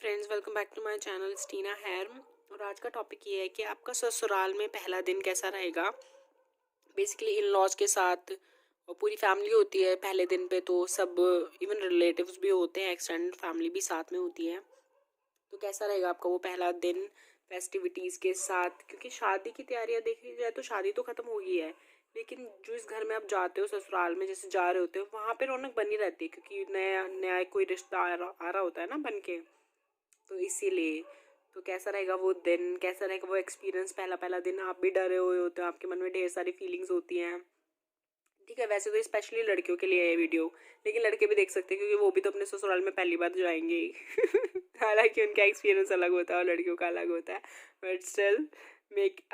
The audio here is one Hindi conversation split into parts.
Friends, welcome back to my channel Steena here. और आज का टॉपिक ये है कि आपका ससुराल में पहला दिन कैसा रहेगा। बेसिकली इन लॉज के साथ और पूरी फैमिली होती है पहले दिन पे, तो सब इवन रिलेटिव्स भी होते हैं, एक्सटेंडेड फैमिली भी साथ में होती है। तो कैसा रहेगा आपका वो पहला दिन फेस्टिविटीज़ के साथ। क्योंकि शादी की तैयारियां देखी जाए तो शादी तो ख़त्म हो गई है, लेकिन जो इस घर में आप जाते हो ससुराल में जैसे जा रहे होते हो, वहाँ पे रौनक बनी रहती है क्योंकि नया नया कोई रिश्ता आ रहा होता है ना बन के। तो इसीलिए तो कैसा रहेगा वो दिन, कैसा रहेगा वो एक्सपीरियंस। पहला पहला दिन आप भी डरे हुए होते हो, आपके मन में ढेर सारी फीलिंग्स होती हैं। ठीक है, वैसे तो स्पेशली लड़कियों के लिए है वीडियो, लेकिन लड़के भी देख सकते हैं क्योंकि वो भी तो अपने ससुराल में पहली बार जाएंगे ही। हालांकि उनका एक्सपीरियंस अलग होता है और लड़कियों का अलग होता है, but still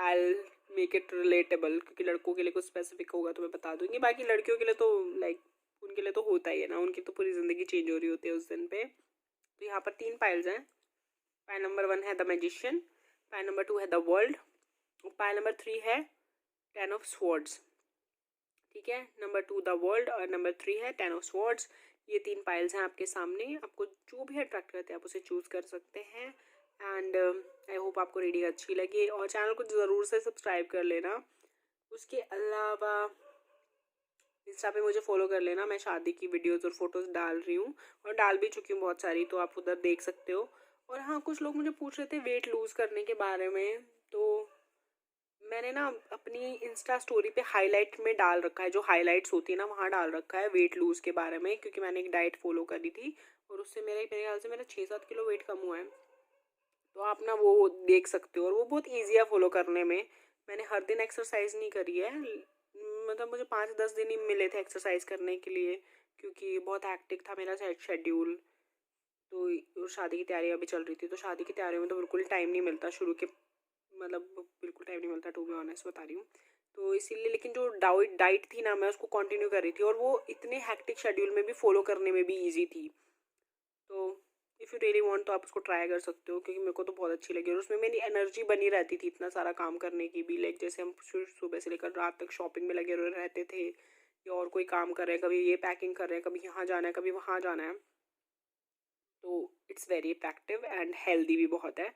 I make it relatable. क्योंकि लड़कों के लिए कुछ स्पेसिफिक होगा तो मैं बता दूंगी, बाकी लड़कियों के लिए तो लाइक उनके लिए तो होता ही है ना, उनकी तो पूरी ज़िंदगी चेंज हो रही होती है उस दिन पे। तो यहाँ पर 3 पाइल्स हैं। पाइल नंबर 1 है द मैजिशियन, पाइल नंबर 2 है द वर्ल्ड, पाइल नंबर 3 है 10 ऑफ स्वॉर्ड्स। ठीक है, नंबर 2 द वर्ल्ड और नंबर 3 है 10 ऑफ स्वॉर्ड्स। ये 3 पाइल्स हैं आपके सामने, आपको जो भी अट्रैक्ट करते हैं आप उसे चूज़ कर सकते हैं। एंड आई होप आपको रीडिंग अच्छी लगी और चैनल को ज़रूर से सब्सक्राइब कर लेना। उसके अलावा इंस्टा पे मुझे फॉलो कर लेना, मैं शादी की वीडियोस और फोटोज़ डाल रही हूँ और डाल भी चुकी हूँ बहुत सारी, तो आप उधर देख सकते हो। और हाँ, कुछ लोग मुझे पूछ रहे थे वेट लूज़ करने के बारे में, तो मैंने ना अपनी इंस्टा स्टोरी पे हाईलाइट में डाल रखा है, जो हाईलाइट्स होती है ना वहाँ डाल रखा है वेट लूज़ के बारे में। क्योंकि मैंने एक डाइट फॉलो करी थी और उससे मेरे ख्याल से मेरा 6-7 किलो वेट कम हुआ है। तो आप ना वो देख सकते हो और वो बहुत ईजी है फॉलो करने में। मैंने हर दिन एक्सरसाइज नहीं करी है, मतलब मुझे 5-10 दिन ही मिले थे एक्सरसाइज करने के लिए क्योंकि बहुत हैक्टिक था मेरा शेड्यूल। तो शादी की तैयारियां भी चल रही थी, तो शादी की तैयारियों में तो बिल्कुल टाइम नहीं मिलता शुरू के, मतलब बिल्कुल टाइम नहीं मिलता, टू बी ऑनेस्ट बता रही हूँ। तो इसीलिए, लेकिन जो डाइट थी ना मैं उसको कंटिन्यू कर रही थी और वो इतने हैक्टिक शेड्यूल में भी फॉलो करने में भी ईजी थी। तो इफ़ यू रियली वांट तो आप उसको ट्राई कर सकते हो, क्योंकि मेरे को तो बहुत अच्छी लगी और उसमें मेरी एनर्जी बनी रहती थी इतना सारा काम करने की भी। लाइक जैसे हम सुबह से लेकर रात तक शॉपिंग में लगे रहते थे या और कोई काम कर रहे हैं, कभी ये पैकिंग कर रहे हैं, कभी यहाँ जाना है, कभी वहाँ जाना है। तो it's very effective and healthy भी बहुत है।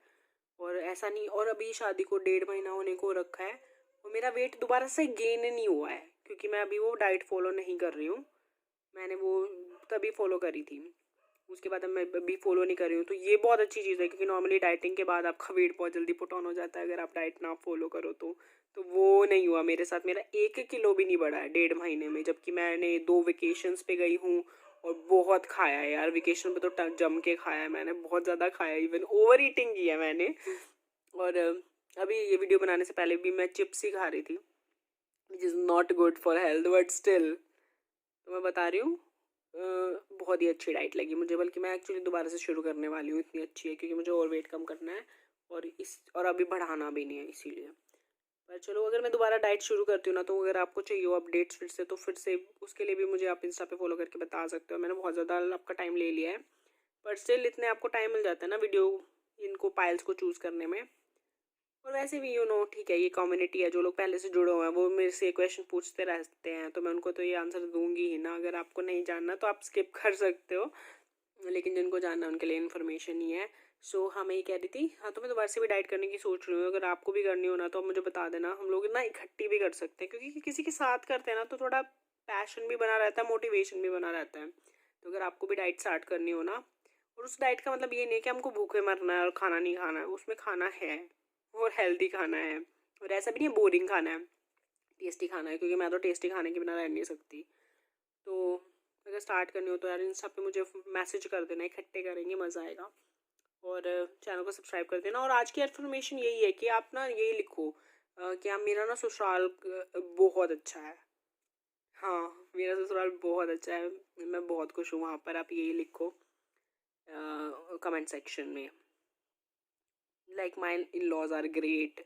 और ऐसा नहीं, और अभी शादी को 1.5 महीना होने को रखा है और मेरा वेट दोबारा से गेन नहीं हुआ है क्योंकि मैं अभी वो डाइट फॉलो नहीं कर रही हूँ। मैंने वो तभी फॉलो करी थी, उसके बाद अब मैं अभी फॉलो नहीं कर रही हूँ। तो ये बहुत अच्छी चीज़ है क्योंकि नॉर्मली डाइटिंग के बाद आपका वेट बहुत जल्दी पुट ऑन हो जाता है अगर आप डाइट ना फॉलो करो तो वो नहीं हुआ मेरे साथ। मेरा 1 किलो भी नहीं बढ़ा है 1.5 महीने में, जबकि मैंने 2 वेकेशंस पे गई हूँ और बहुत खाया है यार। वेकेशन पे तो जम के खाया है मैंने, बहुत ज़्यादा खाया है, इवन ओवर ईटिंग की है मैंने। और अभी ये वीडियो बनाने से पहले भी मैं चिप्स ही खा रही थी, which is not good for health, but still तो मैं बता रही हूँ बहुत ही अच्छी डाइट लगी मुझे। बल्कि मैं एक्चुअली दोबारा से शुरू करने वाली हूँ, इतनी अच्छी है क्योंकि मुझे और वेट कम करना है और अभी बढ़ाना भी नहीं है इसीलिए। पर चलो, अगर मैं दोबारा डाइट शुरू करती हूँ ना, तो अगर आपको चाहिए हो अपडेट्स फिर से उसके लिए भी मुझे आप इंस्टा पे फॉलो करके बता सकते हो। मैंने बहुत ज़्यादा आपका टाइम ले लिया है, पर स्टिल इतने आपको टाइम मिल जाता है ना वीडियो इनको पाइल्स को चूज़ करने में। और वैसे भी ठीक है, ये कम्युनिटी है, जो लोग पहले से जुड़े हुए हैं वो मेरे से क्वेश्चन पूछते रहते हैं, तो मैं उनको तो ये आंसर दूंगी ही ना। अगर आपको नहीं जानना तो आप स्किप कर सकते हो, लेकिन जिनको जानना है उनके लिए इन्फॉर्मेशन ही है। सो हाँ, मैं ये कह रही थी, हाँ तो मैं दोबारा से भी डाइट करने की सोच रही हूँ। अगर आपको भी करनी हो ना तो आप मुझे बता देना, हम लोग ना इकट्ठी भी कर सकते हैं क्योंकि किसी के साथ करते हैं ना तो थोड़ा पैशन भी बना रहता है, मोटिवेशन भी बना रहता है। तो अगर आपको भी डाइट स्टार्ट करनी हो ना, और उस डाइट का मतलब ये नहीं है कि हमको भूखे मरना है और खाना नहीं खाना है, उसमें खाना है और हेल्दी खाना है, और ऐसा भी नहीं है बोरिंग खाना है, टेस्टी खाना है, क्योंकि मैं तो टेस्टी खाने के बिना रह नहीं सकती। तो अगर स्टार्ट करनी हो तो यार इंस्टा पे मुझे मैसेज कर देना, इकट्ठे करेंगे, मज़ा आएगा। और चैनल को सब्सक्राइब कर देना। और आज की इन्फॉर्मेशन यही है कि आप ना यही लिखो कि आप, मेरा ना ससुराल बहुत अच्छा है। हाँ, मेरा ससुराल बहुत अच्छा है, मैं बहुत खुश हूँ वहाँ पर। आप यही लिखो कमेंट सेक्शन में, like my in laws are great,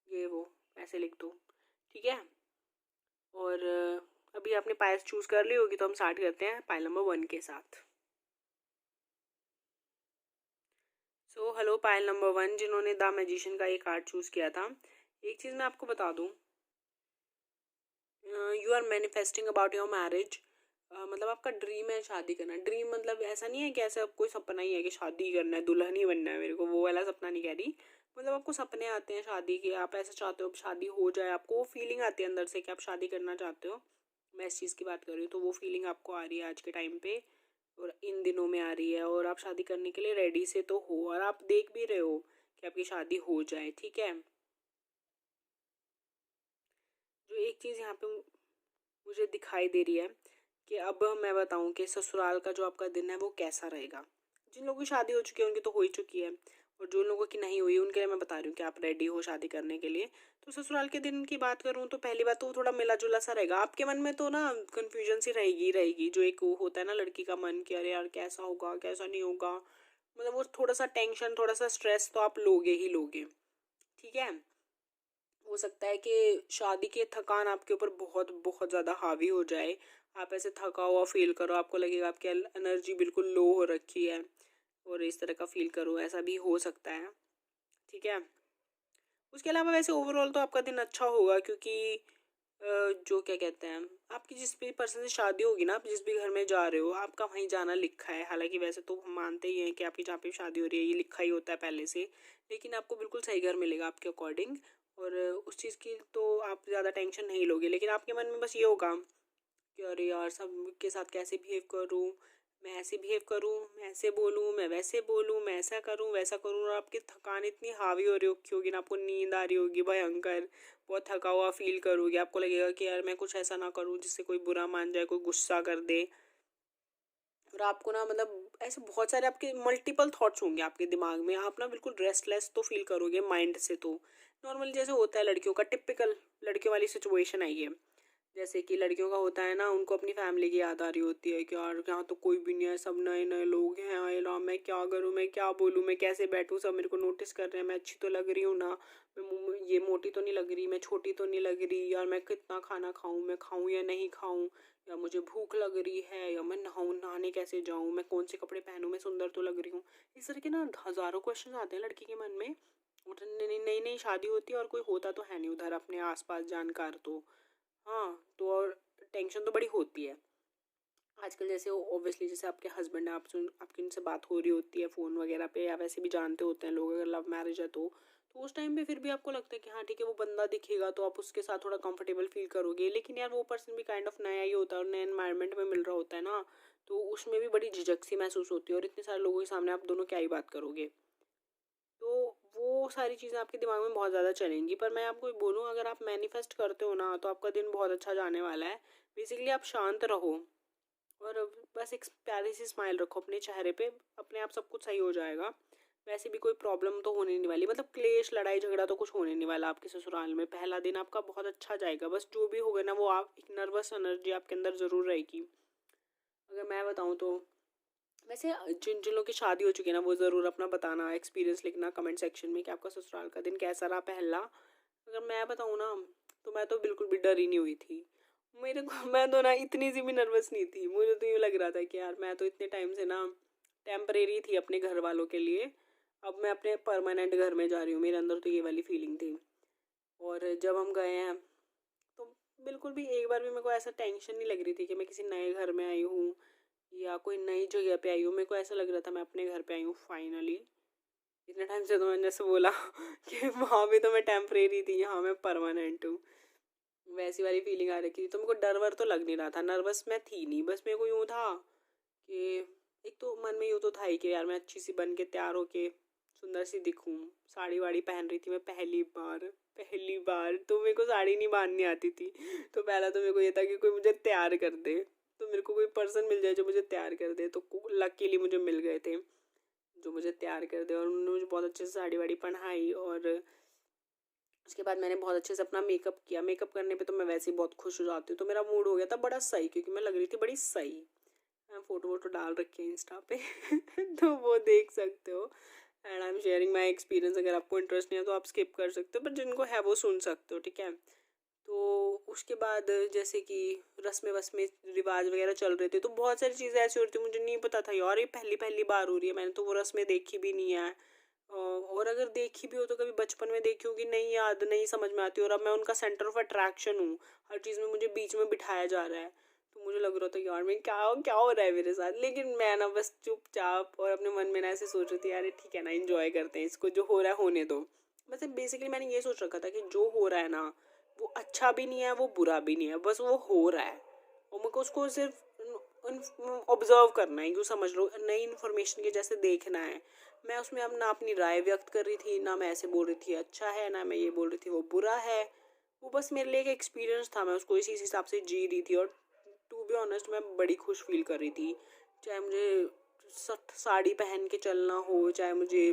ये वो ऐसे लिख दो, ठीक है। और अभी आपने पाइल्स चूज़ कर ली होगी तो हम स्टार्ट करते हैं पाइल नंबर 1 के साथ। सो हेलो पाइल नंबर 1, जिन्होंने द मैजिशियन का ये कार्ड चूज़ किया था। एक चीज़ मैं आपको बता दूँ, you are manifesting about your marriage. मतलब आपका ड्रीम है शादी करना। ड्रीम मतलब ऐसा नहीं है कि ऐसा कोई सपना ही है कि शादी करना है, दुल्हन ही बनना है मेरे को, वो वाला सपना नहीं कह रही। मतलब आपको सपने आते हैं शादी के, आप ऐसा चाहते हो अब शादी हो जाए, आपको वो फीलिंग आती है अंदर से कि आप शादी करना चाहते हो। मैं इस चीज़ की बात कर रही हूँ, तो वो फीलिंग आपको आ रही है आज के टाइम पे और इन दिनों में आ रही है, और आप शादी करने के लिए रेडी से तो हो, और आप देख भी रहे हो कि आपकी शादी हो जाए, ठीक है। जो एक चीज़ यहाँ पे मुझे दिखाई दे रही है कि अब मैं बताऊं कि ससुराल का जो आपका दिन है वो कैसा रहेगा। जिन लोगों की शादी हो चुकी है उनकी तो हो ही चुकी है, और जो लोगों की नहीं हुई उनके लिए मैं बता रही हूँ कि आप रेडी हो शादी करने के लिए। तो ससुराल के दिन की बात करूँ तो पहली बात तो वो थोड़ा मिला जुला सा रहेगा। आपके मन में तो ना कन्फ्यूजन सी रहेगी ही रहेगी, जो एक वो होता है ना लड़की का मन कि अरे यार कैसा होगा कैसा नहीं होगा, मतलब वो थोड़ा सा टेंशन थोड़ा सा स्ट्रेस तो आप लोगे ही लोगे, ठीक है। हो सकता है कि शादी के थकान आपके ऊपर बहुत बहुत ज़्यादा हावी हो जाए, आप ऐसे थका हुआ फील करो, आपको लगेगा आपकी एनर्जी बिल्कुल लो हो रखी है, और इस तरह का फील करो, ऐसा भी हो सकता है, ठीक है। उसके अलावा वैसे ओवरऑल तो आपका दिन अच्छा होगा, क्योंकि जो क्या कहते हैं, आपकी जिस भी पर्सन से शादी होगी ना, आप जिस भी घर में जा रहे हो आपका वहीं जाना लिखा है। हालांकि वैसे तो हम मानते ही हैं कि आपकी जहाँ पे शादी हो रही है ये लिखा ही होता है पहले से, लेकिन आपको बिल्कुल सही घर मिलेगा आपके अकॉर्डिंग, और उस चीज़ की तो आप ज़्यादा टेंशन नहीं लोगे। लेकिन आपके मन में बस ये होगा कि अरे यार सब के साथ कैसे बिहेव करूँ, मैं ऐसे बिहेव करूँ, मैं ऐसे बोलूँ, मैं वैसे बोलूँ, मैं ऐसा करूँ वैसा करूँ, और आपकी थकान इतनी हावी हो रही होगी ना, आपको नींद आ रही होगी भयंकर, बहुत थका हुआ फील करोगे, आपको लगेगा कि यार मैं कुछ ऐसा ना करूँ जिससे कोई बुरा मान जाए, कोई गुस्सा कर दे, और आपको ना मतलब ऐसे बहुत सारे आपके मल्टीपल थॉट्स होंगे आपके दिमाग में, आप ना बिल्कुल रेस्टलेस तो फील करोगे माइंड से। तो नॉर्मली जैसे होता है लड़कियों का, टिपिकल लड़कियों वाली सिचुएशन आई है, जैसे कि लड़कियों का होता है ना, उनको अपनी फैमिली की याद आ रही होती है कि यार यहाँ तो कोई भी नहीं है, सब नए नए लोग हैं, आए ना, मैं क्या करूँ, मैं क्या बोलूँ, मैं कैसे बैठूँ, सब मेरे को नोटिस कर रहे हैं, मैं अच्छी तो लग रही हूँ ना, ये मोटी तो नहीं लग रही, मैं छोटी तो नहीं लग रही, यार मैं कितना खाना खाऊँ, मैं खाऊँ या नहीं खाऊँ, या मुझे भूख लग रही है, या मैं नहाऊँ, नहाने कैसे जाऊँ, मैं कौन से कपड़े पहनूँ, मैं सुंदर तो लग रही हूँ। इस तरह के ना हज़ारों क्वेश्चन आते हैं लड़की के मन में, और नई नई नई शादी होती है और कोई होता तो है नहीं उधर अपने आसपास जानकार, तो हाँ, तो और टेंशन तो बड़ी होती है आजकल। जैसे ओब्वियसली जैसे आपके हस्बैंड है, आपकी उनसे बात हो रही होती है फ़ोन वगैरह पे, या वैसे भी जानते होते हैं लोग, अगर लव मैरिज है तो उस टाइम पे फिर भी आपको लगता है कि हाँ ठीक है वो बंदा दिखेगा तो आप उसके साथ थोड़ा कंफर्टेबल फील करोगे, लेकिन यार वो पर्सन भी काइंड ऑफ नया ही होता है और नए एनवायरनमेंट में मिल रहा होता है ना, तो उसमें भी बड़ी झिझक सी महसूस होती है, और इतने सारे लोगों के सामने आप दोनों क्या ही बात करोगे। तो वो सारी चीज़ें आपके दिमाग में बहुत ज़्यादा चलेंगी। पर मैं आपको बोलूँ, अगर आप मैनिफेस्ट करते हो ना तो आपका दिन बहुत अच्छा जाने वाला है। बेसिकली आप शांत रहो, और बस एक प्यारी सी स्माइल रखो अपने चेहरे पे, अपने आप सब कुछ सही हो जाएगा। वैसे भी कोई प्रॉब्लम तो होने नहीं वाली, मतलब क्लेश लड़ाई झगड़ा तो कुछ होने नहीं वाला आपके ससुराल में। पहला दिन आपका बहुत अच्छा जाएगा, बस जो भी होगा ना वो आप एक नर्वस एनर्जी आपके अंदर ज़रूर रहेगी। अगर मैं बताऊँ तो वैसे जिन जिन लोगों की शादी हो चुकी है ना वो ज़रूर अपना बताना, एक्सपीरियंस लिखना कमेंट सेक्शन में कि आपका ससुराल का दिन कैसा रहा पहला। अगर मैं बताऊँ ना तो मैं तो बिल्कुल भी डरी नहीं हुई थी, मेरे को मैं तो ना इतनी सी भी नर्वस नहीं थी। मुझे तो यूँ लग रहा था कि यार मैं तो इतने टाइम से ना टेम्परेरी थी अपने घर वालों के लिए, अब मैं अपने परमानेंट घर में जा रही हूँ, मेरे अंदर तो ये वाली फीलिंग थी। और जब हम गए हैं तो बिल्कुल भी एक बार भी मेरे को ऐसा टेंशन नहीं लग रही थी कि मैं किसी नए घर में आई हूँ या कोई नई जगह पे आई हूँ। मेरे को ऐसा लग रहा था मैं अपने घर पे आई हूँ फाइनली। इतने टाइम से तो मैंने जैसे बोला कि वहाँ भी तो मैं टेम्परेरी थी, यहाँ मैं परमानेंट हूँ, वैसी वाली फीलिंग आ रखी थी। तो मेरे को डर वर तो लग नहीं रहा था, नर्वस मैं थी नहीं, बस मेरे को यूँ था कि एक तो मन में यूँ तो था ही कि यार मैं अच्छी सी बन के तैयार होके सुंदर सी दिखूँ। साड़ी वाड़ी पहन रही थी मैं पहली बार तो मेरे को साड़ी नहीं बांधनी आती थी, तो पहला तो मेरे को ये था कि कोई मुझे तैयार कर दे, तो मेरे को कोई पर्सन मिल जाए जो मुझे तैयार कर दे। तो लकीली मुझे मिल गए थे जो मुझे तैयार कर दे, और उन्होंने मुझे बहुत अच्छे से साड़ी वाड़ी पहनाई, और उसके बाद मैंने बहुत अच्छे से अपना मेकअप किया। मेकअप करने पे तो मैं वैसे ही बहुत खुश हो जाती हूँ, तो मेरा मूड हो गया था बड़ा सही, क्योंकि मैं लग रही थी बड़ी सही। मैं फ़ोटो वोटो डाल रखी है इंस्टा पे तो वो देख सकते हो, and I am sharing my experience. अगर आपको इंटरेस्ट नहीं है तो आप स्किप कर सकते हो, पर जिनको है वो सुन सकते हो, ठीक है। तो उसके बाद जैसे कि रस्में वस्में रिवाज वगैरह चल रहे थे, तो बहुत सारी चीज़ें ऐसी हो रही थी मुझे नहीं पता था यार ये पहली पहली बार हो रही है, मैंने तो वो रस्में देखी भी नहीं है। और अगर देखी भी हो तो कभी बचपन में देखी होगी, नहीं याद नहीं समझ में आती, और अब मैं उनका सेंटर ऑफ अट्रैक्शन हूँ, हर चीज़ में मुझे बीच में बिठाया जा रहा है। तो मुझे लग रहा था यार मैं क्या क्या हो रहा है मेरे साथ, लेकिन मैं ना बस चुपचाप और अपने मन में ना ऐसे सोच रही थी यार ठीक है ना, एंजॉय करते हैं इसको, जो हो रहा है होने दो। मतलब बेसिकली मैंने ये सोच रखा था कि जो हो रहा है ना वो अच्छा भी नहीं है वो बुरा भी नहीं है, बस वो हो रहा है और मेरे को उसको सिर्फ ऑब्जर्व करना है, यूँ समझ लो नई इन्फॉर्मेशन के जैसे देखना है। मैं उसमें अब ना अपनी राय व्यक्त कर रही थी, ना मैं ऐसे बोल रही थी अच्छा है, ना मैं ये बोल रही थी वो बुरा है। वो बस मेरे लिए एक एक्सपीरियंस था, मैं उसको इसी हिसाब से जी रही थी। और टू बी ऑनेस्ट मैं बड़ी खुश फील कर रही थी। चाहे मुझे साड़ी पहन के चलना हो, चाहे मुझे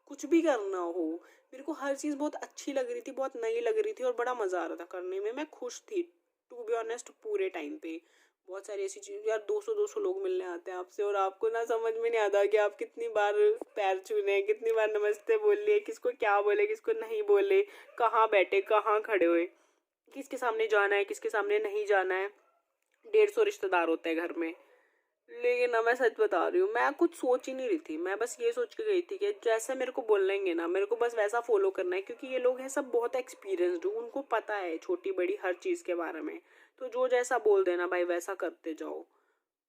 कुछ भी करना हो, मेरे को हर चीज़ बहुत अच्छी लग रही थी, बहुत नई लग रही थी और बड़ा मज़ा आ रहा था करने में। मैं खुश थी टू बी ऑनेस्ट पूरे टाइम पे। बहुत सारी ऐसी चीज़ यार, 200 लोग मिलने आते हैं आपसे और आपको ना समझ में नहीं आता कि आप कितनी बार पैर छूने, कितनी बार नमस्ते बोल लिए, किसको क्या बोले किसको नहीं बोले, कहाँ बैठे कहाँ खड़े हुए, किसके सामने जाना है किसके सामने नहीं जाना है। 150 रिश्तेदार होते हैं घर में। लेकिन ना मैं सच बता रही हूँ, मैं कुछ सोच ही नहीं रही थी, मैं बस ये सोच के गई थी कि जैसे मेरे को बोलेंगे ना मेरे को बस वैसा फॉलो करना है, क्योंकि ये लोग हैं सब बहुत एक्सपीरियंसड, उनको पता है छोटी बड़ी हर चीज़ के बारे में। तो जो जैसा बोल देना भाई वैसा करते जाओ।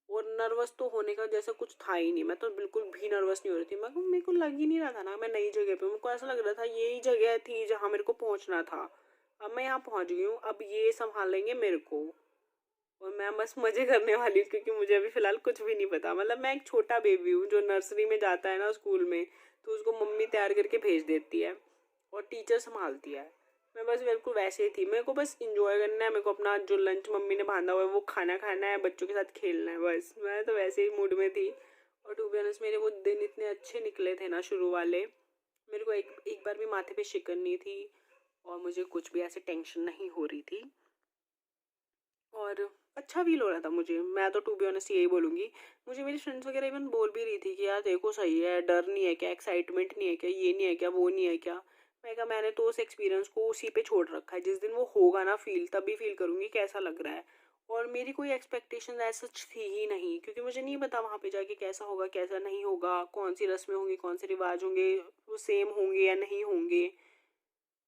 और नर्वस तो होने का जैसा कुछ था ही नहीं, मैं तो बिल्कुल भी नर्वस नहीं हो रही थी। मेरे को लग ही नहीं रहा था ना मैं नई जगह पे, मेरे को ऐसा लग रहा था यही जगह थी जहाँ मेरे को पहुँचना था। अब मैं यहाँ पहुँच गई हूँ, अब ये संभालेंगे मेरे को और मैं बस मज़े करने वाली हूँ, क्योंकि मुझे अभी फ़िलहाल कुछ भी नहीं पता। मतलब मैं एक छोटा बेबी हूँ जो नर्सरी में जाता है ना स्कूल में, तो उसको मम्मी तैयार करके भेज देती है और टीचर संभालती है। मैं बस बिल्कुल वैसे ही थी, मेरे को बस इंजॉय करना है, मेरे को अपना जो लंच मम्मी ने बांधा हुआ है वो खाना खाना है, बच्चों के साथ खेलना है, बस मैं तो वैसे ही मूड में थी। और टू बी ऑनेस्ट मेरे वो दिन इतने अच्छे निकले थे ना शुरू वाले, मेरे को एक एक बार भी माथे पे शिकन नहीं थी और मुझे कुछ भी ऐसे टेंशन नहीं हो रही थी और अच्छा फील हो रहा था मुझे। मैं तो टू बी ऑनेस्ट यही बोलूँगी। मुझे मेरी फ्रेंड्स वगैरह इवन बोल भी रही थी कि यार देखो सही है, डर नहीं है क्या, एक्साइटमेंट नहीं है क्या, ये नहीं है क्या, वो नहीं है क्या। मैं कहा मैंने तो उस एक्सपीरियंस को उसी पे छोड़ रखा है, जिस दिन वो होगा ना फील तभी फील करूँगी कैसा लग रहा है। और मेरी कोई एक्सपेक्टेशन ऐसा थी ही नहीं, क्योंकि मुझे नहीं पता वहाँ पे जाके कैसा होगा कैसा नहीं होगा, कौन सी रस्में होंगी कौन से रिवाज होंगे, वो सेम होंगे या नहीं होंगे।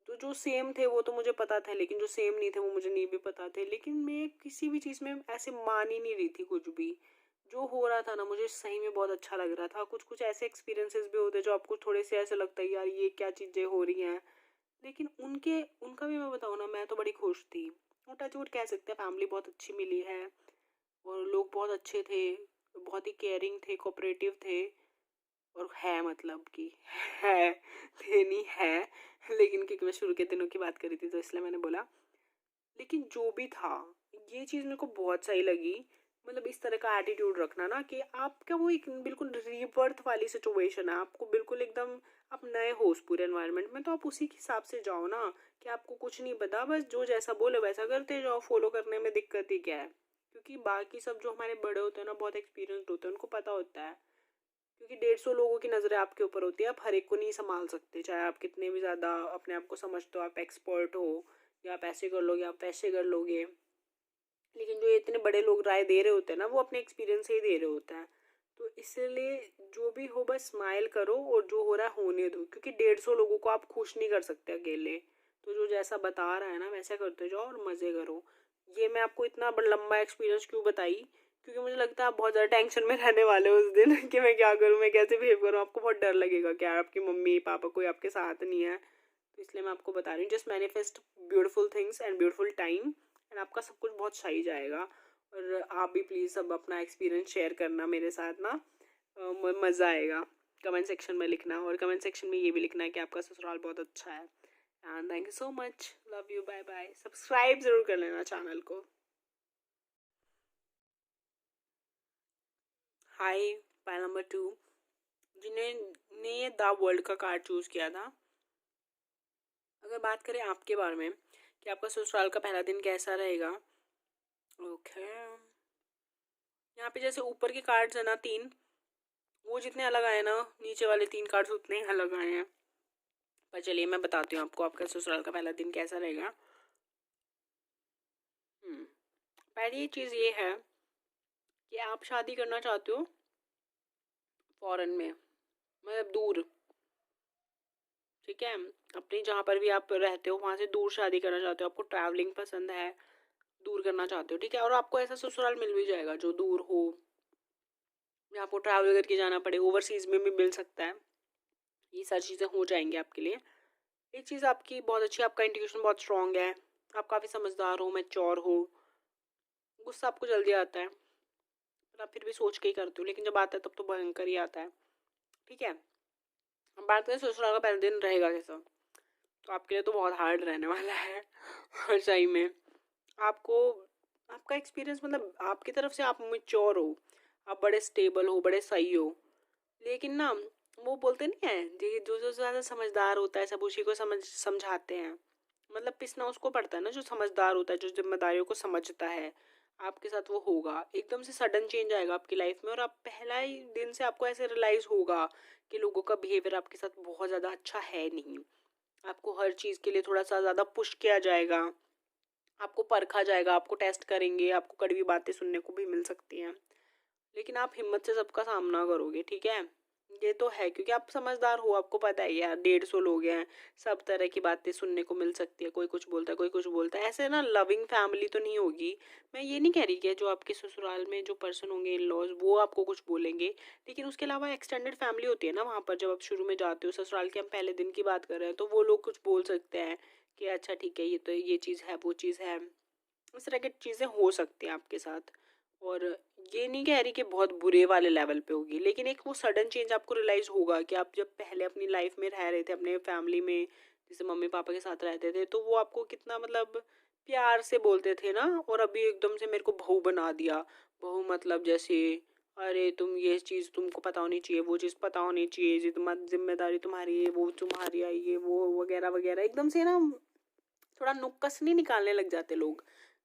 तो जो सेम थे वो तो मुझे पता था, लेकिन जो सेम नहीं थे वो मुझे नहीं भी पता थे। लेकिन मैं किसी भी चीज़ में ऐसे मान ही नहीं रही थी कुछ भी। जो हो रहा था ना मुझे सही में बहुत अच्छा लग रहा था। कुछ कुछ ऐसे एक्सपीरियंसेस भी होते जो आपको थोड़े से ऐसे लगता है यार ये क्या चीज़ें हो रही हैं, लेकिन उनके उनका भी मैं बताऊँ ना मैं तो बड़ी खुश थी। और टचवुड कह सकते हैं फैमिली बहुत अच्छी मिली है और लोग बहुत अच्छे थे, बहुत ही केयरिंग थे, कोऑपरेटिव थे और है मतलब कि है, लेनी है। लेकिन क्योंकि मैं शुरू के दिनों की बात करी थी तो इसलिए मैंने बोला। लेकिन जो भी था ये चीज़ मेरे को बहुत सही लगी। मतलब इस तरह का एटीट्यूड रखना ना कि आपका वो एक बिल्कुल रीबर्थ वाली सिचुएशन है, आपको बिल्कुल एकदम आप नए हो उस पूरे एनवायरनमेंट में, तो आप उसी के हिसाब से जाओ ना कि आपको कुछ नहीं पता, बस जो जैसा बोले वैसा करते जाओ। फॉलो करने में दिक्कत ही क्या है, क्योंकि बाकी सब जो हमारे बड़े होते हैं ना बहुत एक्सपीरियंस्ड होते हैं, उनको पता होता है। क्योंकि 150 लोगों की नज़रें आपके ऊपर होती है, आप हर एक को नहीं संभाल सकते, चाहे आप कितने भी ज़्यादा अपने आप को समझते हो, आप एक्सपर्ट हो या आप ऐसे कर लोगे आप वैसे कर लोगे। लेकिन जो इतने बड़े लोग राय दे रहे होते हैं ना वो अपने एक्सपीरियंस से ही दे रहे होते हैं। तो इसलिए जो भी हो बस स्माइल करो और जो हो रहा है होने दो, क्योंकि 150 लोगों को आप खुश नहीं कर सकते अकेले। तो जो जैसा बता रहा है ना वैसा करते जाओ और मज़े करो। ये मैं आपको इतना लंबा एक्सपीरियंस क्यों बताई, क्योंकि मुझे लगता है आप बहुत ज़्यादा टेंशन में रहने वाले हो उस दिन कि मैं क्या करूँ मैं कैसे बिहेव करूँ, आपको बहुत डर लगेगा कि यार आपकी मम्मी पापा कोई आपके साथ नहीं है। तो इसलिए मैं आपको बता रही हूँ just manifest beautiful things and beautiful time and आपका सब कुछ बहुत सही जाएगा। और आप भी प्लीज़ सब अपना एक्सपीरियंस शेयर करना मेरे साथ ना, मज़ा आएगा। कमेंट सेक्शन में लिखना और कमेंट सेक्शन में ये भी लिखना है कि आपका ससुराल बहुत अच्छा है। And thank you so much, love you, bye bye. Subscribe ज़रूर कर लेना चैनल को। हाय पाइल नंबर 2 जिन्होंने ये द वर्ल्ड का कार्ड चूज़ किया था। अगर बात करें आपके बारे में कि आपका ससुराल का पहला दिन कैसा रहेगा, ओके यहाँ पे जैसे ऊपर के कार्ड्स है ना 3, वो जितने अलग आए ना नीचे वाले 3 कार्ड्स उतने ही अलग आए हैं। पर चलिए मैं बताती हूँ आपको आपका ससुराल का पहला दिन कैसा रहेगा। पहली चीज़ ये है कि आप शादी करना चाहते हो फॉरेन में, मतलब दूर, ठीक है, अपनी जहाँ पर भी आप रहते हो वहाँ से दूर शादी करना चाहते हो, आपको ट्रैवलिंग पसंद है, दूर करना चाहते हो, ठीक है। और आपको ऐसा ससुराल मिल भी जाएगा जो दूर हो, या आपको ट्रैवल करके जाना पड़े, ओवरसीज़ में भी मिल सकता है। ये सारी चीज़ें हो जाएंगी आपके लिए। एक चीज़ आपकी बहुत अच्छी, आपका इंट्यूशन बहुत स्ट्रांग है, आप काफ़ी समझदार हो, मैच्योर हो, गुस्सा आपको जल्दी आता है, पर आप फिर भी सोच के ही करते हो, लेकिन जब आता है तब तो भयंकर ही आता है, ठीक है। अब बात करें ससुराल का पहला दिन रहेगा कैसा, तो आपके लिए तो बहुत हार्ड रहने वाला है। और सही में आपको, आपका एक्सपीरियंस मतलब आपकी तरफ से आप मैच्योर हो, आप बड़े स्टेबल हो, बड़े सही हो, लेकिन ना वो बोलते नहीं है जी, जो जो ज़्यादा समझदार होता है सब उसी को समझाते हैं। मतलब पिसना उसको पड़ता है ना जो समझदार होता है, जो जिम्मेदारियों को समझता है। आपके साथ वो होगा, एकदम से सडन चेंज आएगा आपकी लाइफ में, और आप पहला ही दिन से आपको ऐसे रियलाइज़ होगा कि लोगों का बिहेवियर आपके साथ बहुत ज़्यादा अच्छा है नहीं। आपको हर चीज़ के लिए थोड़ा सा ज़्यादा पुश किया जाएगा, आपको परखा जाएगा, आपको टेस्ट करेंगे, आपको कड़वी बातें सुनने को भी मिल सकती हैं, लेकिन आप हिम्मत से सबका सामना करोगे, ठीक है। ये तो है क्योंकि आप समझदार हो, आपको पता है यार 150 लोग हैं, सब तरह की बातें सुनने को मिल सकती है, कोई कुछ बोलता है, कोई कुछ बोलता है, ऐसे ना लविंग फैमिली तो नहीं होगी। मैं ये नहीं कह रही कि जो आपके ससुराल में जो पर्सन होंगे, इन लॉज, वो आपको कुछ बोलेंगे, लेकिन उसके अलावा एक्सटेंडेड फैमिली होती है ना वहाँ पर, जब आप शुरू में जाते हो ससुराल के, हम पहले दिन की बात कर रहे हैं, तो वो लोग कुछ बोल सकते हैं कि अच्छा ठीक है, ये तो ये चीज़ है, वो चीज़ है, इस तरह की चीज़ें हो सकती हैं आपके साथ। और ये नहीं कह रही कि बहुत बुरे वाले लेवल पे होगी, लेकिन एक वो सडन चेंज आपको रियलाइज़ होगा कि आप जब पहले अपनी लाइफ में रह रहे थे अपने फैमिली में, जैसे मम्मी पापा के साथ रहते थे, तो वो आपको कितना मतलब प्यार से बोलते थे ना, और अभी एकदम से मेरे को बहू बना दिया। बहू मतलब जैसे अरे तुम ये चीज़ तुमको पता होनी चाहिए, वो चीज़ पता होनी चाहिए, जिम्मेदारी तुम्हारी है, वो तुम्हारी है, ये वो वगैरह वगैरह, एकदम से ना थोड़ा नुक्कस नहीं निकालने लग जाते लोग।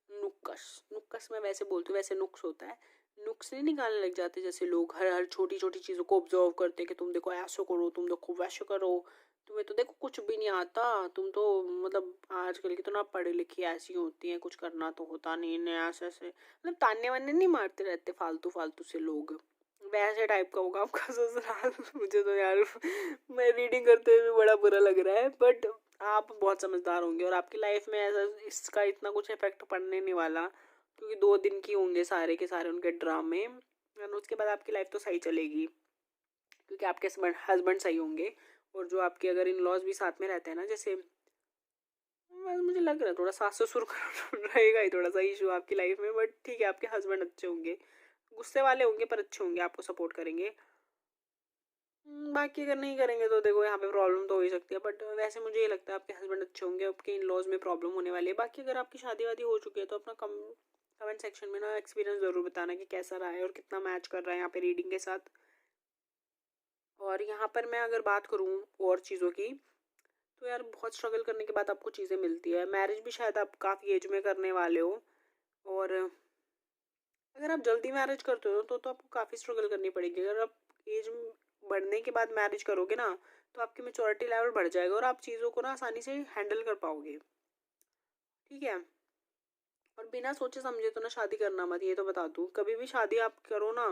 नुक्कस, नुक्कस मैं वैसे बोलती हूँ, वैसे नुक्स होता है। नुक्स नहीं निकालने लग जाते, जैसे लोग हर हर छोटी छोटी चीज़ों को ऑब्जर्व करते हैं कि तुम देखो ऐसे करो, तुम देखो वैसे करो, तुम्हें तो देखो कुछ भी नहीं आता, तुम तो मतलब आजकल की तो ना पढ़ी लिखी ऐसी होती हैं, कुछ करना तो होता नहीं है, ऐसे ऐसे मतलब ताने वाने नहीं मारते रहते फालतू फालतू से लोग, वैसे टाइप का होगा आपका ससुराल। मुझे तो यार मैं रीडिंग करते हुए भी बड़ा बुरा लग रहा है, बट आप बहुत समझदार होंगे और आपकी लाइफ में ऐसा इसका इतना कुछ इफेक्ट पड़ने नहीं वाला, क्योंकि 2 दिन की होंगे सारे के सारे उनके ड्रामे, और उसके बाद आपकी लाइफ तो सही चलेगी, क्योंकि आपके हस्बैंड सही होंगे। और जो आपके अगर इन लॉज भी साथ में रहते हैं ना, जैसे मुझे लग रहा है थोड़ा सास ससुर का रहेगा ही थोड़ा सा इशू आपकी लाइफ में, बट ठीक है, आपके हस्बैंड अच्छे होंगे, गुस्से वाले होंगे पर अच्छे होंगे, आपको सपोर्ट करेंगे। बाकी अगर नहीं करेंगे तो देखो यहाँ पे प्रॉब्लम तो हो ही सकती है, बट वैसे मुझे ये लगता है आपके हस्बैंड अच्छे होंगे, आपके इन लॉज में प्रॉब्लम होने वाली है। बाकी अगर आपकी शादी वादी हो चुकी है तो अपना कमेंट सेक्शन में ना एक्सपीरियंस ज़रूर बताना कि कैसा रहा है और कितना मैच कर रहा है यहाँ पे रीडिंग के साथ। और यहाँ पर मैं अगर बात करूँ और चीज़ों की, तो यार बहुत स्ट्रगल करने के बाद आपको चीज़ें मिलती है। मैरिज भी शायद आप काफ़ी एज में करने वाले हो, और अगर आप जल्दी मैरिज करते हो तो आपको काफ़ी स्ट्रगल करनी पड़ेगी। अगर आप एज बढ़ने के बाद मैरिज करोगे ना, तो आपकी मेच्योरिटी लेवल बढ़ जाएगा और आप चीज़ों को ना आसानी से हैंडल कर पाओगे, ठीक है। और बिना सोचे समझे तो ना शादी करना मत, ये तो बता दूँ। कभी भी शादी आप करो ना,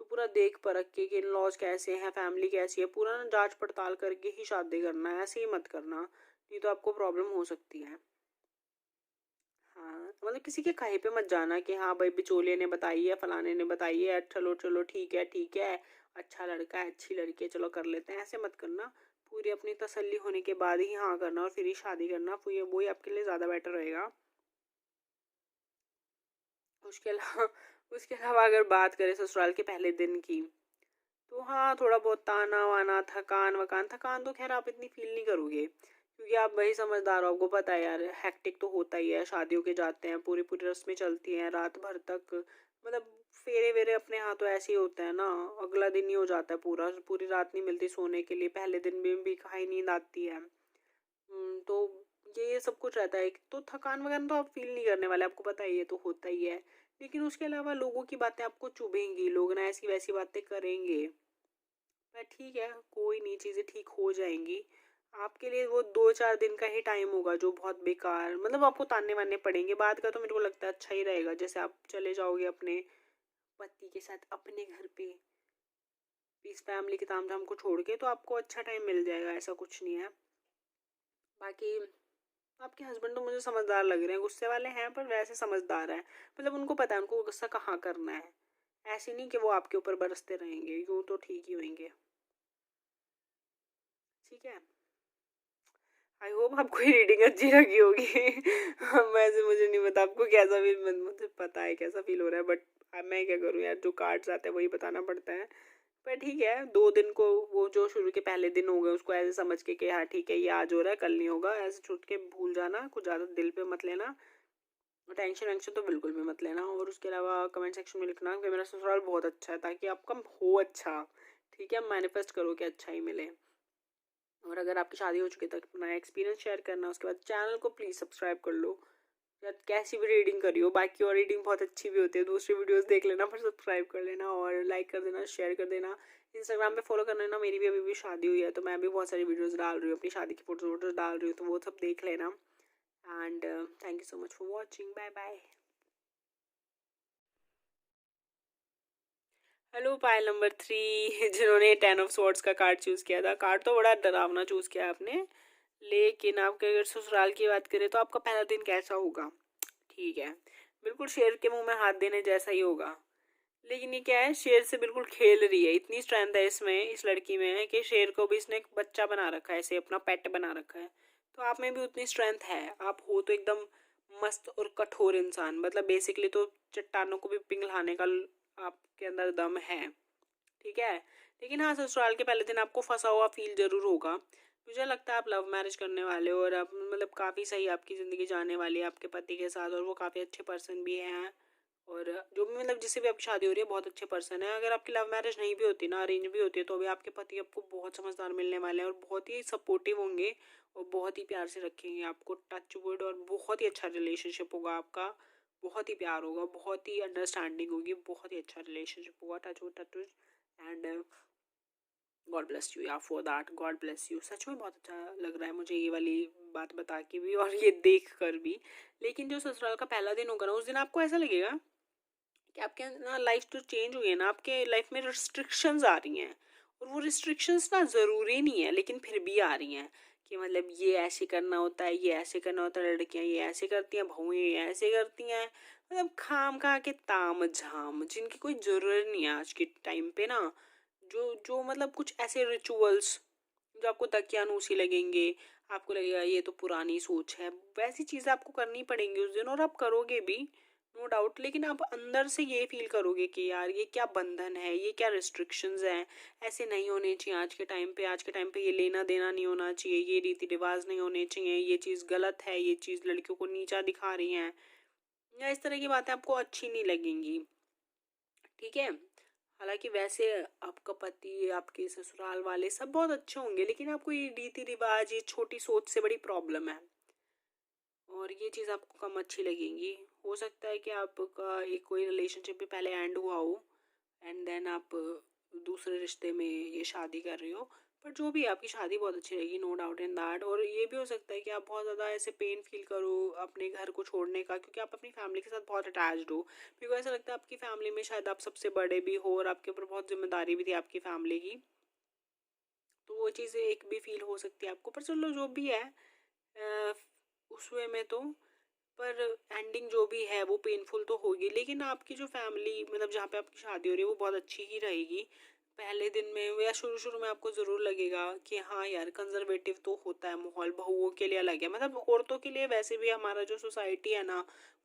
तो पूरा देख परख के कि इन लॉज कैसे हैं, फैमिली कैसी है, पूरा ना जांच पड़ताल करके ही शादी करना है, ऐसे ही मत करना, नहीं तो आपको प्रॉब्लम हो सकती है। हाँ, मतलब किसी के कहे पे मत जाना कि हाँ भाई बिचौलिए ने बताई है, फलाने ने बताई है, चलो चलो ठीक है, अच्छा लड़का है, अच्छी लड़की है, चलो कर लेते हैं, ऐसे मत करना। पूरी अपनी तसल्ली होने के बाद ही हाँ करना और फिर ही शादी करना, फिर वही आपके लिए ज़्यादा बेटर रहेगा। उसके अलावा उसके अलावा अगर बात करें ससुराल के पहले दिन की, तो हाँ थोड़ा बहुत ताना वाना, थकान वकान, थकान तो खैर आप इतनी फील नहीं करोगे, क्योंकि आप वही समझदार हो, आपको पता है यार हेक्टिक तो होता ही है, शादियों के जाते हैं, पूरी पूरी रस्में चलती हैं रात भर तक, मतलब फेरे वेरे अपने यहाँ तो ऐसे ही होता है ना, अगला दिन ही हो जाता है, पूरा पूरी रात नहीं मिलती सोने के लिए, पहले दिन भी कहीं नींद आती है। तो ये सब कुछ रहता है, तो थकान वगैरह तो आप फील नहीं करने वाले, आपको पता है ये तो होता ही है। लेकिन उसके अलावा लोगों की बातें आपको चुभेंगी, लोग ना ऐसी वैसी बातें करेंगे, पर ठीक है, कोई नहीं, चीज़ें ठीक हो जाएंगी। आपके लिए वो 2-4 दिन का ही टाइम होगा जो बहुत बेकार, मतलब आपको तानने वानने पड़ेंगे, बाद का तो मेरे को लगता है अच्छा ही रहेगा, जैसे आप चले जाओगे अपने पति के साथ अपने घर पे, इस फैमिली के ताम झाम को छोड़ के, तो आपको अच्छा टाइम मिल जाएगा, ऐसा कुछ नहीं है। बाकी आपके हस्बैंड तो मुझे समझदार लग रहे हैं, गुस्से वाले हैं पर वैसे समझदार हैं, मतलब उनको पता है उनको गुस्सा कहाँ करना है। ऐसे नहीं कि वो आपके ऊपर बरसते रहेंगे, यूँ तो ठीक ही होंगे। ठीक है, आई होप आपको ये रीडिंग अच्छी लगी होगी। वैसे मुझे नहीं पता आपको कैसा फील, मुझे पता है कैसा फील हो रहा है, बट अब मैं क्या करूँ यार, जो कार्ड्स आते हैं वही बताना पड़ता है। पर ठीक है, 2 दिन को वो जो शुरू के पहले दिन हो गए उसको ऐसे समझ के कि हाँ ठीक है ये आज हो रहा है कल नहीं होगा, ऐसे छूट के भूल जाना, कुछ ज़्यादा दिल पे मत लेना, टेंशन वेंशन तो बिल्कुल भी मत लेना। और उसके अलावा कमेंट सेक्शन में लिखना कि मेरा ससुराल बहुत अच्छा है, ताकि आपका हो अच्छा। ठीक है, मैनिफेस्ट करो कि अच्छा ही मिले। और अगर आपकी शादी हो चुकी है तो अपना एक्सपीरियंस शेयर करना। उसके बाद चैनल को प्लीज़ सब्सक्राइब कर लो, या कैसी भी रीडिंग करी हो, बाकी और रीडिंग बहुत अच्छी भी होती है, दूसरी वीडियोस देख लेना, पर सब्सक्राइब कर लेना और लाइक कर देना, शेयर कर देना। इंस्टाग्राम पे फॉलो कर लेना, मेरी भी अभी शादी हुई है तो मैं भी बहुत सारी वीडियोस डाल रही हूँ, अपनी शादी की फोटोज डाल रही हूँ, तो वो सब देख लेना। And thank you so much for watching, bye bye. Hello Payal number 3, जिन्होंने 10 ऑफ स्वॉर्ड्स का कार्ड चूज़ किया था। कार्ड तो बड़ा डरावना चूज़ किया आपने, लेकिन आपके अगर ससुराल की बात करें तो आपका पहला दिन कैसा होगा? ठीक है, बिल्कुल शेर के मुंह में हाथ देने जैसा ही होगा। लेकिन ये क्या है, शेर से बिल्कुल खेल रही है, इतनी स्ट्रेंथ है इसमें, इस लड़की में, कि शेर को भी इसने एक बच्चा बना रखा है, ऐसे अपना पेट बना रखा है। तो आप में भी उतनी स्ट्रेंथ है, आप हो तो एकदम मस्त और कठोर इंसान, मतलब बेसिकली तो चट्टानों को भी पिघलाने का आपके अंदर दम है। ठीक है, लेकिन हाँ ससुराल के पहले दिन आपको फंसा हुआ फील जरूर होगा। मुझे लगता है आप लव मैरिज करने वाले हो और आप मतलब काफ़ी सही आपकी ज़िंदगी जाने वाली है आपके पति के साथ, और वो काफ़ी अच्छे पर्सन भी हैं। और जो भी मतलब जिससे भी आपकी शादी हो रही है बहुत अच्छे पर्सन है। अगर आपकी लव मैरिज नहीं भी होती ना, अरेंज भी होती है, तो भी आपके पति आपको बहुत समझदार मिलने वाले हैं और बहुत ही सपोर्टिव होंगे और बहुत ही प्यार से रखेंगे आपको, टच वुड, और बहुत ही अच्छा रिलेशनशिप होगा आपका, बहुत ही प्यार होगा, बहुत ही अंडरस्टैंडिंग होगी, बहुत ही अच्छा रिलेशनशिप होगा, touch wood touch wood. And God bless you yeah for that, God bless you. सच में बहुत अच्छा लग रहा है मुझे ये वाली बात बता के भी और ये देख कर भी। लेकिन जो ससुराल का पहला दिन होगा ना, उस दिन आपको ऐसा लगेगा कि आपके ना लाइफ तो चेंज हुई है ना, आपके लाइफ में रिस्ट्रिक्शंस आ रही हैं, और वो रिस्ट्रिक्शंस ना ज़रूरी नहीं है लेकिन फिर भी आ रही हैं, कि मतलब ये ऐसे करना होता है, ये ऐसे करना होता है, लड़कियां ये ऐसे करती हैं, बहुएं ये ऐसे करती हैं, मतलब खाम खा के ताम झाम जिनकी कोई ज़रूरत नहीं है आज के टाइम पे ना। जो जो मतलब कुछ ऐसे रिचुअल्स जो आपको दकियानूसी लगेंगे, आपको लगेगा ये तो पुरानी सोच है, वैसी चीज़ें आपको करनी पड़ेंगी उस दिन, और आप करोगे भी नो डाउट। लेकिन आप अंदर से ये फील करोगे कि यार ये क्या बंधन है, ये क्या रिस्ट्रिक्शंस हैं, ऐसे नहीं होने चाहिए आज के टाइम पे, आज के टाइम पे ये लेना देना नहीं होना चाहिए, ये रीति रिवाज नहीं होने चाहिए, ये चीज़ गलत है, ये चीज़ लड़कियों को नीचा दिखा रही हैं, या इस तरह की बातें आपको अच्छी नहीं लगेंगी। ठीक है, हालांकि वैसे आपका पति, आपके ससुराल वाले सब बहुत अच्छे होंगे, लेकिन आपको ये रीति रिवाज, ये छोटी सोच से बड़ी प्रॉब्लम है, और ये चीज़ आपको कम अच्छी लगेगी। हो सकता है कि आपका एक कोई रिलेशनशिप भी पहले एंड हुआ हो, एंड देन आप दूसरे रिश्ते में ये शादी कर रही हो, पर जो भी आपकी शादी बहुत अच्छी रहेगी, नो डाउट इन दैट। और ये भी हो सकता है कि आप बहुत ज़्यादा ऐसे पेन फील करो अपने घर को छोड़ने का, क्योंकि आप अपनी फैमिली के साथ बहुत अटैच्ड हो, क्योंकि ऐसा लगता है आपकी फैमिली में शायद आप सबसे बड़े भी हो और आपके ऊपर बहुत जिम्मेदारी भी थी आपकी फैमिली की, तो वो चीज़ें एक भी फील हो सकती है आपको। पर चलो जो भी है उस वे में तो, पर एंडिंग जो भी है वो पेनफुल तो होगी, लेकिन आपकी जो फैमिली मतलब जहाँ पे आपकी शादी हो रही है वो बहुत अच्छी ही रहेगी। पहले दिन में या शुरू शुरू में आपको ज़रूर लगेगा कि हाँ यार कंजर्वेटिव तो होता है माहौल, बहुओं के लिए अलग है, मतलब औरतों के लिए वैसे भी हमारा जो सोसाइटी है ना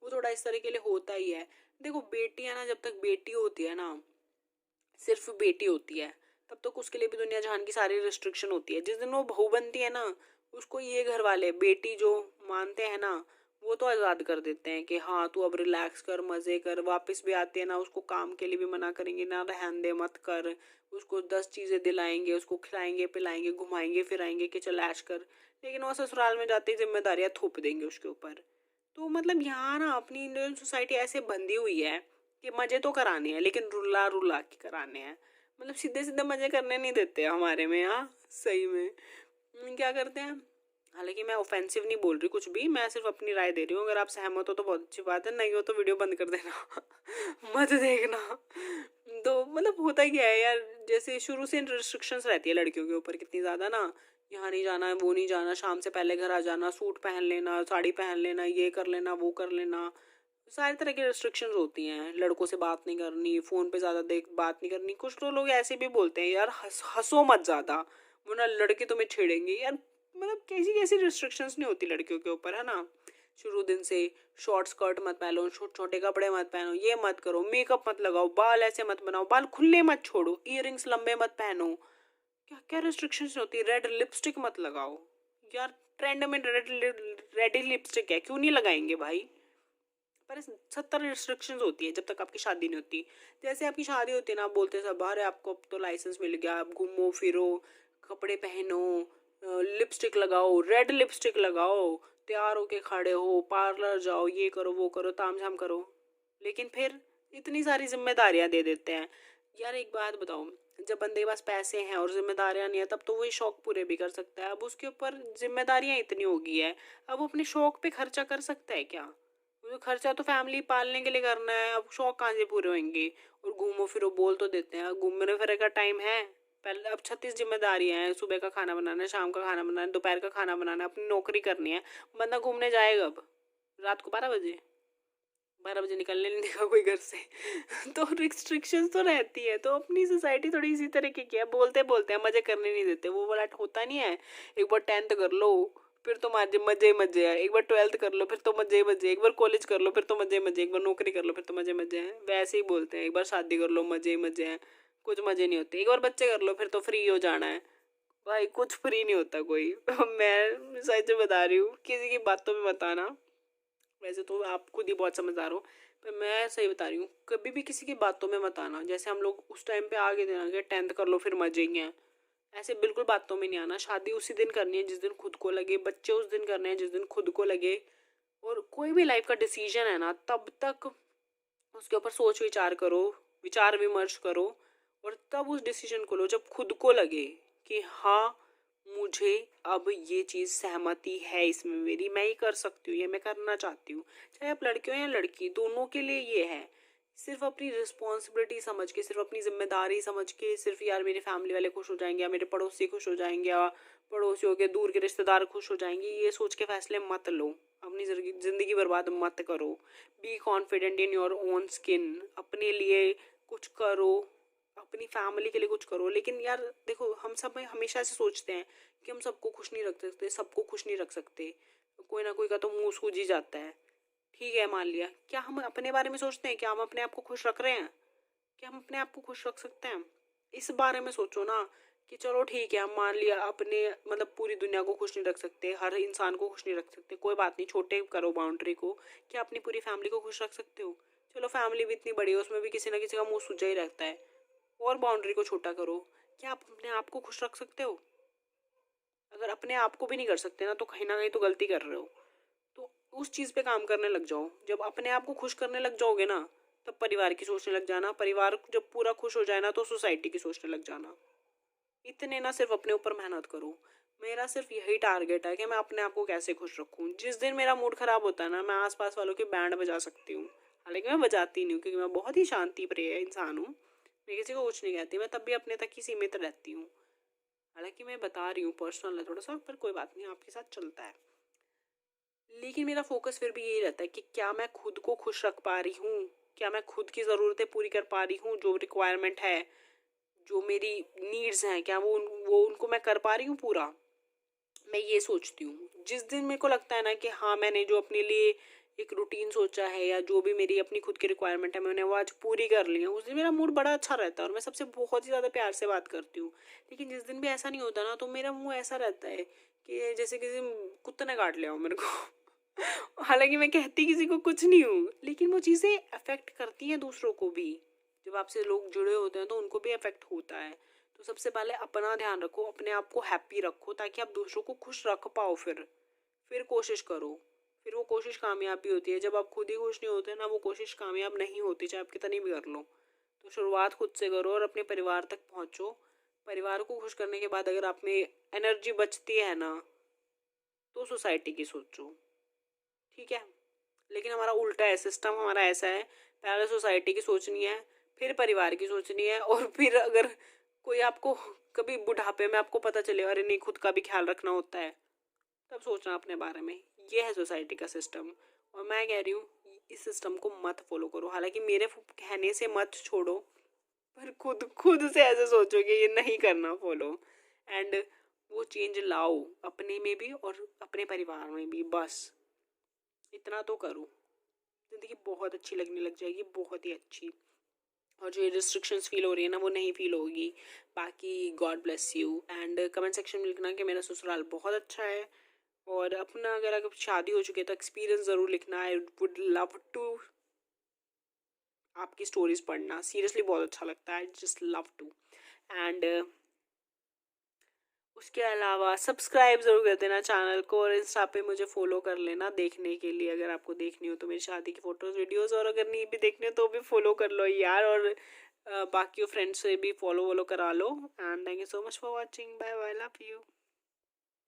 वो थोड़ा इस तरह के लिए होता ही है। देखो बेटियां ना, जब तक बेटी होती है ना, सिर्फ बेटी होती है, तब तक उसके लिए भी दुनिया जहान की सारी रिस्ट्रिक्शन होती है। जिस दिन वो बहू बनती है ना, उसको ये घर वाले बेटी जो मानते हैं ना, वो तो आज़ाद कर देते हैं कि हाँ तू अब रिलैक्स कर, मज़े कर। वापस भी आते हैं ना, उसको काम के लिए भी मना करेंगे ना, रहन दे मत कर, उसको 10 चीज़ें दिलाएंगे, उसको खिलाएंगे पिलाएंगे, घुमाएंगे फिराएंगे कि चल ऐश कर। लेकिन वो ससुराल में जाते ही जिम्मेदारियाँ थोप देंगे उसके ऊपर। तो मतलब यहाँ ना अपनी इंडियन सोसाइटी ऐसे बंधी हुई है कि मज़े तो कराने हैं लेकिन रुला रुला के कराने हैं, मतलब सीधे सीधे मज़े करने नहीं देते हमारे में। यहाँ सही में क्या करते हैं, हालांकि मैं ऑफेंसिव नहीं बोल रही कुछ भी, मैं सिर्फ अपनी राय दे रही हूँ। अगर आप सहमत हो तो बहुत अच्छी बात है, नहीं हो तो वीडियो बंद कर देना मत देखना। तो मतलब होता क्या है यार, जैसे शुरू से रिस्ट्रिक्शंस रहती है लड़कियों के ऊपर कितनी ज़्यादा ना, यहाँ नहीं जाना है, वो नहीं जाना, शाम से पहले घर आ जाना, सूट पहन लेना, साड़ी पहन लेना, ये कर लेना, वो कर लेना, सारी तरह की रिस्ट्रिक्शंस होती हैं। लड़कों से बात नहीं करनी, फ़ोन पे ज़्यादा देख बात नहीं करनी। कुछ तो लोग ऐसे भी बोलते हैं यार हंसो मत ज़्यादा, वरना लड़के तुम्हें छेड़ेंगे यार। मतलब कैसी कैसी रिस्ट्रिक्शंस नहीं होती लड़कियों के ऊपर, है ना। शुरू दिन से शॉर्ट स्कर्ट मत पहनो, छोटे कपड़े मत पहनो, ये मत करो, मेकअप मत लगाओ, बाल ऐसे मत बनाओ, बाल खुले मत छोड़ो, इयररिंग्स लंबे मत पहनो। क्या क्या रिस्ट्रिक्शंस होती है। रेड लिपस्टिक मत लगाओ यार, ट्रेंड में रेड लिपस्टिक है, क्यों नहीं लगाएंगे भाई। पर 70 रिस्ट्रिक्शंस होती है जब तक आपकी शादी नहीं होती। जैसे आपकी शादी होती है ना, आप बोलते हैं सब, अरे आपको अब तो लाइसेंस मिल गया, आप घूमो फिरो, कपड़े पहनो, लिपस्टिक लगाओ, रेड लिपस्टिक लगाओ, तैयार होके खड़े हो, पार्लर जाओ, ये करो वो करो, तामझाम करो। लेकिन फिर इतनी सारी जिम्मेदारियां दे देते हैं। यार एक बात बताओ, जब बंदे के पास पैसे हैं और जिम्मेदारियां नहीं है, तब तो वही शौक पूरे भी कर सकता है। अब उसके ऊपर जिम्मेदारियां इतनी होगी है, अब वो अपने शौक पे खर्चा कर सकता है क्या। तो खर्चा तो फैमिली पालने के लिए करना है, अब शौक कहाँ से पूरे होंगे। और घूमो फिरो बोल तो देते हैं, घूमने फिरने का टाइम है। पहले अब 36 जिम्मेदारियां हैं, सुबह का खाना बनाना है, शाम का खाना बनाना है, दोपहर का खाना बनाना है, अपनी नौकरी करनी है। बंदा घूमने जाएगा अब रात को 12 बजे, 12 बजे निकलने नहीं देगा कोई घर से तो रिस्ट्रिक्शंस तो रहती है। तो अपनी सोसाइटी थोड़ी इसी तरीके की है, बोलते बोलते हैं, मजे करने नहीं देते। वो वाला होता नहीं है, एक बार 10th कर लो फिर तो मजे मजे मजे है, एक बार 12th कर लो फिर तो मजे मजे, एक बार कॉलेज कर लो फिर तो मजे मजे, एक बार नौकरी कर लो फिर तो मजे मजे हैं। वैसे ही बोलते हैं, एक बार शादी कर लो मजे मजे हैं, कुछ मजे नहीं होते। एक बार बच्चे कर लो फिर तो फ्री हो जाना है। भाई कुछ फ्री नहीं होता कोई मैं सच बता रही हूँ, किसी की बातों में बताना। वैसे तो आप खुद ही बहुत समझदार हो, पर मैं सही बता रही हूँ, कभी भी किसी की बातों में मत आना। जैसे हम लोग उस टाइम पे आगे देना कि 10th कर लो फिर मजे ही हैं, ऐसे बिल्कुल बातों में नहीं आना। शादी उसी दिन करनी है जिस दिन खुद को लगे, बच्चे उस दिन करने हैं जिस दिन खुद को लगे। और कोई भी लाइफ का डिसीजन है ना, तब तक उसके ऊपर सोच विचार करो, विचार विमर्श करो, और तब उस डिसीजन को लो जब खुद को लगे कि हाँ मुझे अब ये चीज़ सहमति है इसमें मेरी, मैं ये कर सकती हूँ, ये मैं करना चाहती हूँ। चाहे आप लड़के हो या लड़की, दोनों के लिए ये है। सिर्फ अपनी रिस्पॉन्सिबिलिटी समझ के, सिर्फ अपनी जिम्मेदारी समझ के, सिर्फ यार मेरे फैमिली वाले खुश हो जाएंगे या मेरे पड़ोसी खुश हो जाएंगे या पड़ोसियों के दूर के रिश्तेदार खुश हो जाएंगे, ये सोच के फैसले मत लो। अपनी ज़िंदगी बर्बाद मत करो। Be confident in your own skin, अपने लिए कुछ करो, अपनी फैमिली के लिए कुछ करो। लेकिन यार देखो, हम सब हमेशा ऐसे सोचते हैं कि हम सबको खुश नहीं रख सकते, सबको खुश नहीं रख सकते, कोई ना कोई का तो मुंह सूझ ही जाता है। ठीक है, मान लिया, क्या हम अपने बारे में सोचते हैं, क्या हम अपने आप को खुश रख रहे हैं, क्या हम अपने आप को खुश रख सकते हैं। इस बारे में सोचो ना, कि चलो ठीक है, हम मान लिया अपने मतलब पूरी दुनिया को खुश नहीं रख सकते, हर इंसान को खुश नहीं रख सकते, कोई बात नहीं, छोटे करो बाउंड्री को। क्या अपनी पूरी फैमिली को खुश रख सकते हो। चलो फैमिली भी इतनी बड़ी है, उसमें भी किसी ना किसी का मुंह सूझा ही रहता है, और बाउंड्री को छोटा करो। क्या आप अपने आप को खुश रख सकते हो। अगर अपने आप को भी नहीं कर सकते ना, तो कहीं ना कहीं तो गलती कर रहे हो। तो उस चीज़ पे काम करने लग जाओ। जब अपने आप को खुश करने लग जाओगे ना, तब परिवार की सोचने लग जाना, परिवार जब पूरा खुश हो जाए ना, तो सोसाइटी की सोचने लग जाना। इतने ना सिर्फ अपने ऊपर मेहनत करो। मेरा सिर्फ यही टारगेट है कि मैं अपने आप को कैसे खुश रखूँ। जिस दिन मेरा मूड ख़राब होता है ना, मैं आसपास वालों की बैंड बजा सकती हूँ। हालांकि मैं बजाती नहीं हूँ, क्योंकि मैं बहुत ही शांति प्रिय इंसान हूँ, मैं किसी को कुछ नहीं कहती, मैं तब भी अपने तक ही सीमित रहती हूँ। हालांकि मैं बता रही हूँ पर्सनल है थोड़ा सा, पर कोई बात नहीं, आपके साथ चलता है। लेकिन मेरा फोकस फिर भी यही रहता है कि क्या मैं खुद को खुश रख पा रही हूँ, क्या मैं खुद की ज़रूरतें पूरी कर पा रही हूँ, जो रिक्वायरमेंट है, जो मेरी नीड्स हैं, क्या वो उनको मैं कर पा रही हूँ पूरा। मैं ये सोचती हूँ, जिस दिन मेरे को लगता है ना कि हाँ मैंने जो अपने लिए एक रूटीन सोचा है, या जो भी मेरी अपनी खुद की रिक्वायरमेंट है मैंने वो आज पूरी कर ली है, उस दिन मेरा मूड बड़ा अच्छा रहता है, और मैं सबसे बहुत ही ज़्यादा प्यार से बात करती हूँ। लेकिन जिस दिन भी ऐसा नहीं होता ना, तो मेरा मुंह ऐसा रहता है कि जैसे किसी कुत्ते ने काट लिया हो मेरे को हालांकि मैं कहती किसी को कुछ नहीं हूँ, लेकिन वो चीज़ें अफेक्ट करती हैं दूसरों को भी। जब आपसे लोग जुड़े होते हैं तो उनको भी अफेक्ट होता है। तो सबसे पहले अपना ध्यान रखो, अपने आप को हैप्पी रखो, ताकि आप दूसरों को खुश रख पाओ। फिर कोशिश करो, फिर वो कोशिश कामयाब भी होती है। जब आप खुद ही खुश नहीं होते ना, वो कोशिश कामयाब नहीं होती, चाहे आप कितनी भी कर लो। तो शुरुआत खुद से करो और अपने परिवार तक पहुँचो। परिवार को खुश करने के बाद अगर आप में एनर्जी बचती है ना, तो सोसाइटी की सोचो, ठीक है। लेकिन हमारा उल्टा है, सिस्टम हमारा ऐसा है, पहले सोसाइटी की सोचनी है, फिर परिवार की सोचनी है, और फिर अगर कोई आपको कभी बुढ़ापे में आपको पता चले अरे नहीं खुद का भी ख्याल रखना होता है, तब सोचना अपने बारे में। ये है सोसाइटी का सिस्टम। और मैं कह रही हूँ इस सिस्टम को मत फॉलो करो, हालांकि मेरे कहने से मत छोड़ो, पर खुद खुद से ऐसे सोचो कि ये नहीं करना फॉलो, एंड वो चेंज लाओ अपने में भी और अपने परिवार में भी। बस इतना तो करो, ज़िंदगी बहुत अच्छी लगने लग जाएगी, बहुत ही अच्छी। और जो ये रिस्ट्रिक्शंस फील हो रही है ना वो नहीं फील होगी। बाकी God bless you, and comment section में लिखना कि मेरा ससुराल बहुत अच्छा है। और अपना अगर शादी हो चुकी है तो एक्सपीरियंस ज़रूर लिखना। आई वुड लव टू आपकी स्टोरीज पढ़ना, सीरियसली बहुत अच्छा लगता है, जस्ट लव टू। एंड उसके अलावा सब्सक्राइब ज़रूर कर देना चैनल को, और इंस्टा पे मुझे फॉलो कर लेना देखने के लिए, अगर आपको देखनी हो तो मेरी शादी की फ़ोटोज़ वीडियोज़, और अगर नहीं भी देखने हो तो भी फॉलो कर लो यार। और बाकी फ्रेंड्स से भी फॉलो वॉलो करा लो। And thank you so much for watching, bye bye, love you.